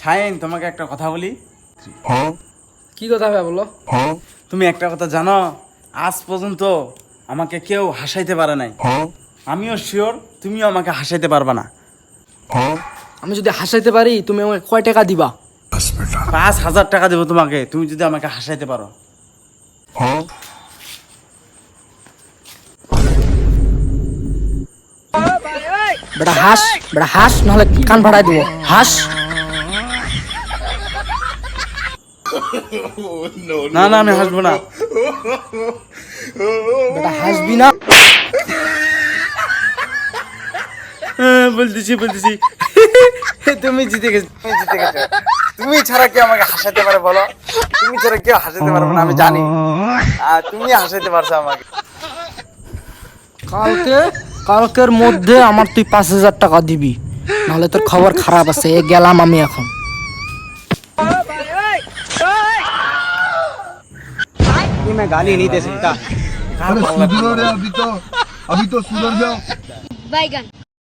শাহিন, তোমাকে একটা কথা বলি। কি কথা ভাই বলো? তুমি একটা কথা জানো, আজ পর্যন্ত আমাকে কেউ হাসাইতে পারে নাই। আমিও শিওর তুমিও আমাকে হাসাইতে পারবা না। আমি যদি হাসাইতে পারি তুমি আমাকে কয় টাকা দিবা? 5,000 টাকা দেবো তোমাকে, তুমি যদি আমাকে হাসাইতে পারো। বেটা হাস নাহলে কান ফাটাই দিব। হাস। না না, আমি হাসবো না। বেটা হাসবি না। বলতেছি তুমি জিতে গেছো, তুমি জিতে গেছো। তুমি ছাড়া কেউ আমাকে হাসাইতে পারে বলো? তুমি ছাড়া কেউ হাসাইতে পারবে না, আমি জানি। আর তুমি হাসাইতে পারছো আমাকে। কালকের মধ্যে আমার তুই 5,000 টাকা দিবি, নাহলে তোর খবর খারাপ আছে। গেলাম আমি এখন। मैं गाली नहीं दे सकता। কার পাল্লা? अभी तो सुधर जाओ। बैगन